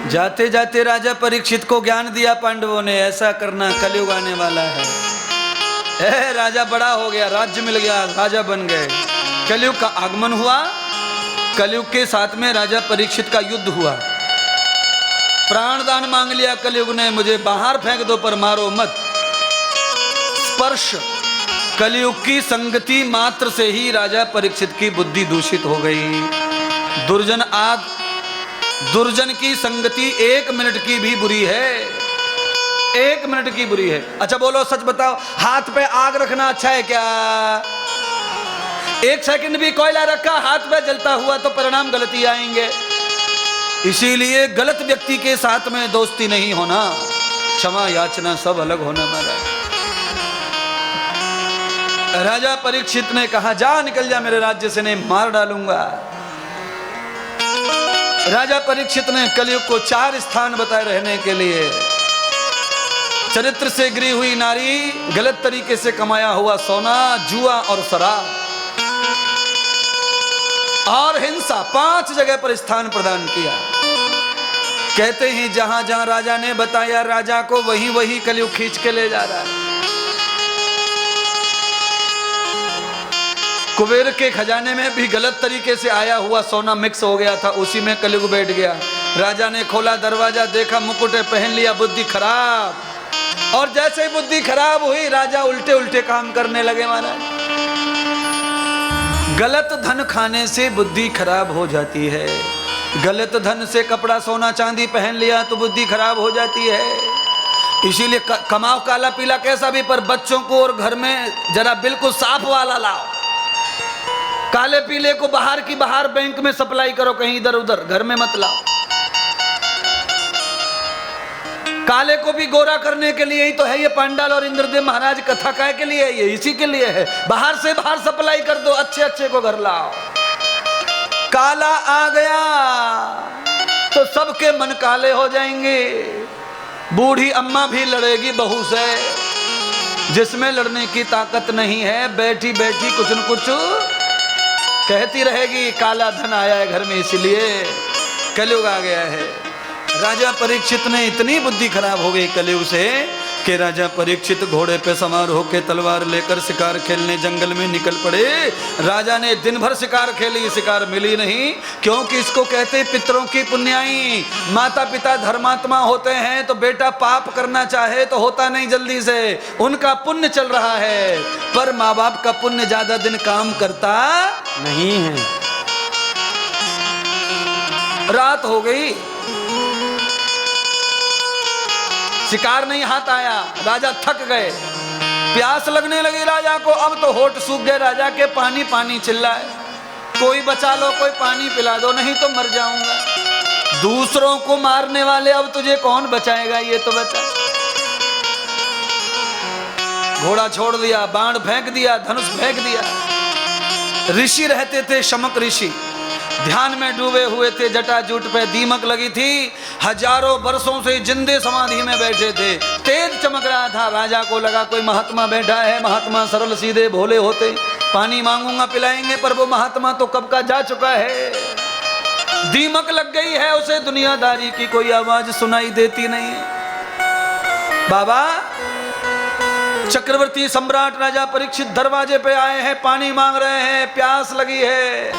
जाते जाते राजा परीक्षित को ज्ञान दिया पांडवों ने, ऐसा करना कलयुग आने वाला है। राजा बड़ा हो गया, राज्य मिल गया, राजा बन गए। कलयुग का आगमन हुआ। कलयुग के साथ में राजा परीक्षित का युद्ध हुआ। प्राण दान मांग लिया कलयुग ने, मुझे बाहर फेंक दो पर मारो मत। स्पर्श, कलयुग की संगति मात्र से ही राजा परीक्षित की बुद्धि दूषित हो गई। दुर्जन की संगति 1 मिनट की भी बुरी है, 1 मिनट की बुरी है। अच्छा बोलो, सच बताओ, हाथ पे आग रखना अच्छा है क्या? 1 सेकंड भी कोयला रखा हाथ पे जलता हुआ तो परिणाम गलती आएंगे। इसीलिए गलत व्यक्ति के साथ में दोस्ती नहीं होना, क्षमा याचना सब अलग होना। राजा परीक्षित ने कहा, जा निकल जा मेरे राज्य से, नहीं मार डालूंगा। राजा परीक्षित ने कलयुग को 4 स्थान बताए रहने के लिए। चरित्र से गिरी हुई नारी, गलत तरीके से कमाया हुआ सोना, जुआ और शराब और हिंसा, 5 जगह पर स्थान प्रदान किया। कहते हैं जहां जहां राजा ने बताया, राजा को वहीं वहीं कलयुग खींच के ले जा रहा है। कुबेर के खजाने में भी गलत तरीके से आया हुआ सोना मिक्स हो गया था, उसी में कलयुग बैठ गया। राजा ने खोला दरवाजा, देखा मुकुटे पहन लिया, बुद्धि खराब। और जैसे ही बुद्धि खराब हुई, राजा उल्टे उल्टे काम करने लगे। महाराज, गलत धन खाने से बुद्धि खराब हो जाती है। गलत धन से कपड़ा सोना चांदी पहन लिया तो बुद्धि खराब हो जाती है। इसीलिए कमाओ काला पीला कैसा भी, पर बच्चों को और घर में जरा बिल्कुल साफ वाला लाओ। काले पीले को बाहर की बाहर बैंक में सप्लाई करो, कहीं इधर उधर, घर में मत लाओ। काले को भी गोरा करने के लिए ही तो है ये पांडाल और इंद्रदेव महाराज कथा काय के लिए है, ये इसी के लिए है। बाहर से बाहर सप्लाई कर दो, अच्छे अच्छे को घर लाओ। काला आ गया तो सबके मन काले हो जाएंगे। बूढ़ी अम्मा भी लड़ेगी बहू से, जिसमें लड़ने की ताकत नहीं है, बैठी बैठी कुछ न कुछ कहती रहेगी। काला धन आया है घर में, इसलिए कलयुग आ गया है। राजा परीक्षित ने इतनी बुद्धि खराब हो गई कलयुग से कि राजा परीक्षित घोड़े पे सवार होकर तलवार लेकर शिकार खेलने जंगल में निकल पड़े। राजा ने दिन भर शिकार खेली, शिकार मिली नहीं, क्योंकि इसको कहते पितरों की पुण्याई। माता पिता धर्मात्मा होते हैं तो बेटा पाप करना चाहे तो होता नहीं जल्दी से, उनका पुण्य चल रहा है। पर माँ बाप का पुण्य ज्यादा दिन काम करता नहीं है। रात हो गई, शिकार नहीं हाथ आया, राजा थक गए, प्यास लगने लगी राजा को। अब तो होठ सूख गए राजा के, पानी पानी चिल्लाए, कोई बचा लो, कोई पानी पिला दो, नहीं तो मर जाऊंगा। दूसरों को मारने वाले अब तुझे कौन बचाएगा, ये तो बचा। घोड़ा छोड़ दिया, बाण फेंक दिया, धनुष फेंक दिया। ऋषि रहते थे, शमक ऋषि, ध्यान में डूबे हुए थे, जटाजूट पे दीमक लगी थी, हजारों वर्षों से जिंदे समाधि में बैठे थे। तेज चमक रहा था, राजा को लगा कोई महात्मा बैठा है। महात्मा सरल सीधे भोले होते, पानी मांगूंगा पिलाएंगे, पर वो महात्मा तो कब का जा चुका है। दीमक लग गई है उसे, दुनियादारी की कोई आवाज सुनाई देती नहीं। बाबा, चक्रवर्ती सम्राट राजा परीक्षित दरवाजे पे आए हैं, पानी मांग रहे हैं, प्यास लगी है।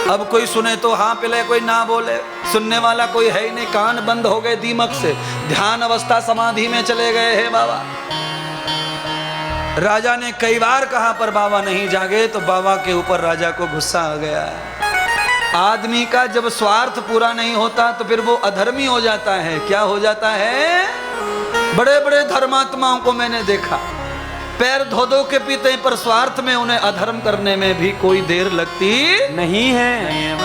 अब कोई सुने तो हाँ पिले, कोई ना बोले, सुनने वाला कोई है ही नहीं। कान बंद हो गए दीमक से, ध्यान अवस्था समाधि में चले गए हैं बाबा। राजा ने कई बार कहा पर बाबा नहीं जागे, तो बाबा के ऊपर राजा को गुस्सा आ गया। आदमी का जब स्वार्थ पूरा नहीं होता तो फिर वो अधर्मी हो जाता है। क्या हो जाता है? बड़े बड़े धर्मात्माओं को मैंने देखा, पैर धो धो के पीते हैं, पर स्वार्थ में उन्हें अधर्म करने में भी कोई देर लगती नहीं है।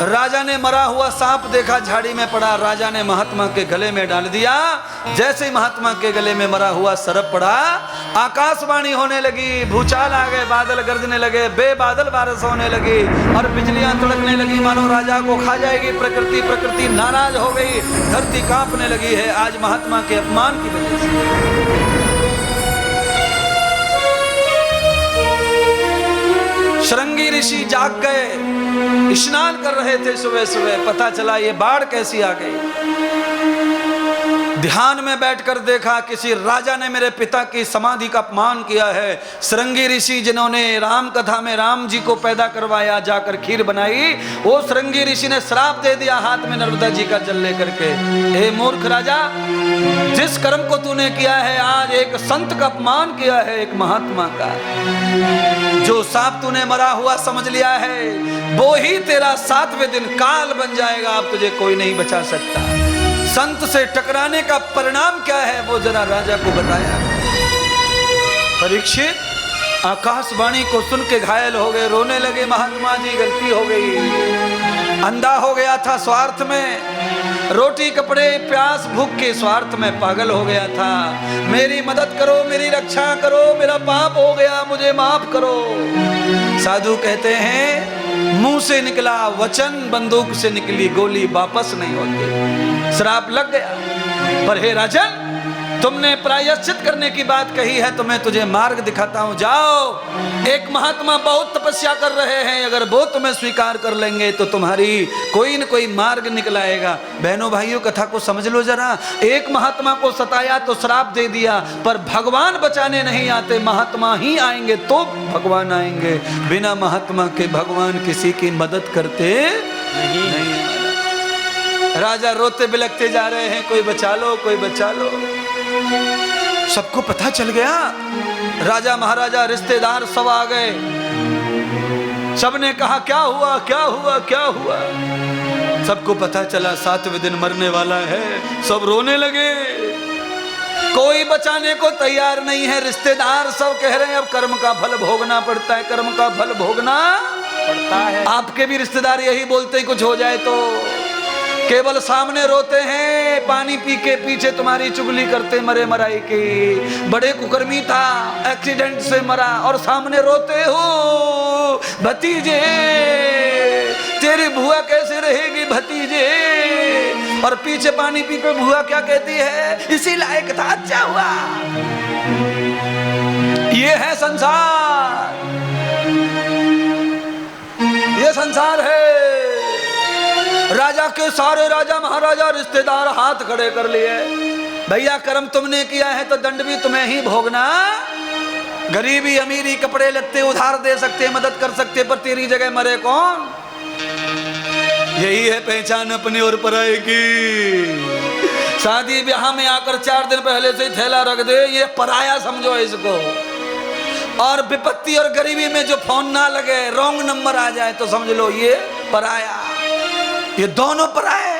राजा ने मरा हुआ सांप देखा, झाड़ी में पड़ा, राजा ने महात्मा के गले में डाल दिया। जैसे ही महात्मा के गले में मरा हुआ सर्प पड़ा, आकाशवाणी होने लगी, भूचाल आ गए, बादल गरजने लगे, बेबादल बारिश होने लगी और बिजलियां तड़कने लगी, मानो राजा को खा जाएगी प्रकृति। प्रकृति नाराज हो गई, धरती कांपने लगी है आज महात्मा के अपमान की वजह से। शृंगी ऋषि जाग गए, स्नान कर रहे थे सुबह सुबह, पता चला ये बाढ़ कैसी आ गई। ध्यान में बैठकर देखा किसी राजा ने मेरे पिता की समाधि का अपमान किया है। श्रृंगी ऋषि जिन्होंने राम कथा में राम जी को पैदा करवाया, जाकर खीर बनाई, वो श्रृंगी ऋषि ने श्राप दे दिया हाथ में नर्मदा जी का जल लेकर के। हे मूर्ख राजा, जिस कर्म को तूने किया है, आज एक संत का अपमान किया है, एक महात्मा का। जो सांप तूने मरा हुआ समझ लिया है, वो ही तेरा 7वें दिन काल बन जाएगा। अब तुझे कोई नहीं बचा सकता। संत से टकराने का परिणाम क्या है वो जरा राजा को बताया। परीक्षित आकाशवाणी को सुन के घायल हो गए, रोने लगे। महात्मा जी गलती हो गई, अंधा हो गया था स्वार्थ में, रोटी कपड़े प्यास भूख के स्वार्थ में पागल हो गया था। मेरी मदद करो, मेरी रक्षा करो, मेरा पाप हो गया, मुझे माफ करो। साधु कहते हैं मुंह से निकला वचन, बंदूक से निकली गोली वापस नहीं होती। श्राप लग गया। पर हे राजन, तुमने प्रायश्चित करने की बात कही है तो मैं तुझे मार्ग दिखाता हूं। जाओ, एक महात्मा बहुत तपस्या कर रहे हैं, अगर वो तुम्हें स्वीकार कर लेंगे तो तुम्हारी कोई न कोई मार्ग निकल आएगा। बहनों भाइयों, कथा को समझ लो जरा। एक महात्मा को सताया तो श्राप दे दिया, पर भगवान बचाने नहीं आते, महात्मा ही आएंगे तो भगवान आएंगे। बिना महात्मा के भगवान किसी की मदद करते नहीं। राजा रोते बिलखते जा रहे हैं, कोई बचा लो, कोई बचा लो। सबको पता चल गया, राजा महाराजा रिश्तेदार सब आ गए। सबने कहा क्या हुआ, क्या हुआ, क्या हुआ। सबको पता चला 7वें दिन मरने वाला है। सब रोने लगे, कोई बचाने को तैयार नहीं है। रिश्तेदार सब कह रहे हैं अब कर्म का फल भोगना पड़ता है, कर्म का फल भोगना पड़ता है। आपके भी रिश्तेदार यही बोलते हैं कुछ हो जाए तो, केवल सामने रोते हैं, पानी पी के पीछे तुम्हारी चुगली करते मरे मराई की। बड़े कुकर्मी था, एक्सीडेंट से मरा, और सामने रोते हो भतीजे, तेरी बुआ कैसे रहेगी भतीजे। और पीछे पानी पी के बुआ क्या कहती है, इसी लायक था, अच्छा हुआ। ये है संसार, ये संसार है। राजा के सारे राजा महाराजा रिश्तेदार हाथ खड़े कर लिए। भैया कर्म तुमने किया है तो दंड भी तुम्हें ही भोगना। गरीबी अमीरी कपड़े लत्ते उधार दे सकते, मदद कर सकते, पर तेरी जगह मरे कौन। यही है पहचान अपनी और पराये की। शादी ब्याह में आकर 4 दिन पहले से थैला रख दे, ये पराया समझो इसको। और विपत्ति और गरीबी में जो फोन ना लगे, रॉन्ग नंबर आ जाए तो समझ लो ये पराया। ये दोनों पराए।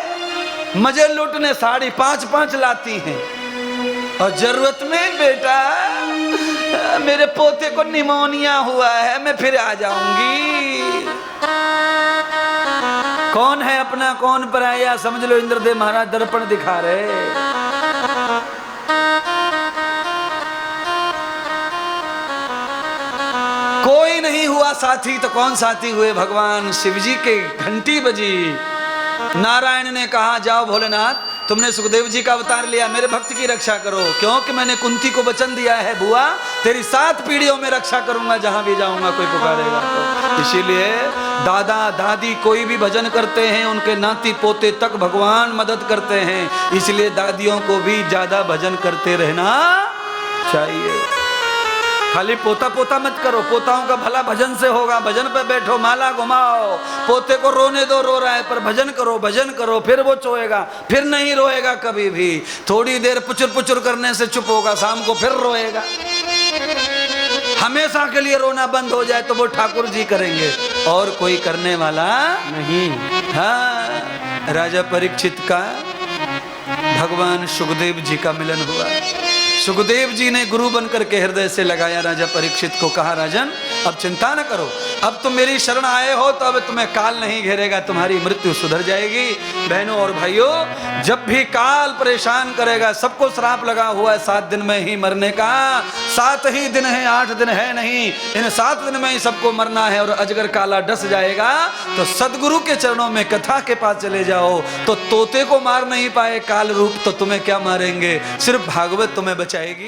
मजे लूटने 5.5 लाती हैं, और जरूरत में बेटा मेरे पोते को निमोनिया हुआ है, मैं फिर आ जाऊंगी। कौन है अपना कौन पराया समझ लो। इंद्रदेव महाराज दर्पण दिखा रहे। कोई नहीं हुआ साथी तो कौन साथी हुए, भगवान शिव जी के घंटी बजी। नारायण ने कहा जाओ भोलेनाथ, तुमने सुखदेव जी का अवतार लिया, मेरे भक्त की रक्षा करो, क्योंकि मैंने कुंती को वचन दिया है बुआ तेरी 7 पीढ़ियों में रक्षा करूंगा, जहां भी जाऊंगा कोई पुकारेगा तो। इसीलिए दादा दादी कोई भी भजन करते हैं, उनके नाती पोते तक भगवान मदद करते हैं। इसलिए दादियों को भी ज्यादा भजन करते रहना चाहिए। खाली पोता पोता मत करो, पोताओं का भला भजन से होगा। भजन पे बैठो, माला घुमाओ, पोते को रोने दो, रो रहा है, पर भजन करो, भजन करो, फिर वो सोएगा, फिर नहीं रोएगा कभी भी। थोड़ी देर पुचुर पुचुर करने से चुप होगा, शाम को फिर रोएगा। हमेशा के लिए रोना बंद हो जाए तो वो ठाकुर जी करेंगे, और कोई करने वाला नहीं। हाँ, राजा परीक्षित का भगवान सुखदेव जी का मिलन हुआ। सुखदेव जी ने गुरु बनकर के हृदय से लगाया राजा परीक्षित को। कहा राजन अब चिंता न करो, अब तुम मेरी शरण आए हो तो अब तुम्हें काल नहीं घेरेगा, तुम्हारी मृत्यु सुधर जाएगी। बहनों और भाइयों, जब भी काल परेशान करेगा, सबको श्राप लगा हुआ है 7 दिन में ही मरने का। 7 ही दिन है, 8 दिन है नहीं, इन 7 दिन में ही सबको मरना है। और अजगर काला डस जाएगा तो सदगुरु के चरणों में कथा के पास चले जाओ, तो तोते को मार नहीं पाए काल रूप तो तुम्हें क्या मारेंगे, सिर्फ भागवत तुम्हें बचाएगी।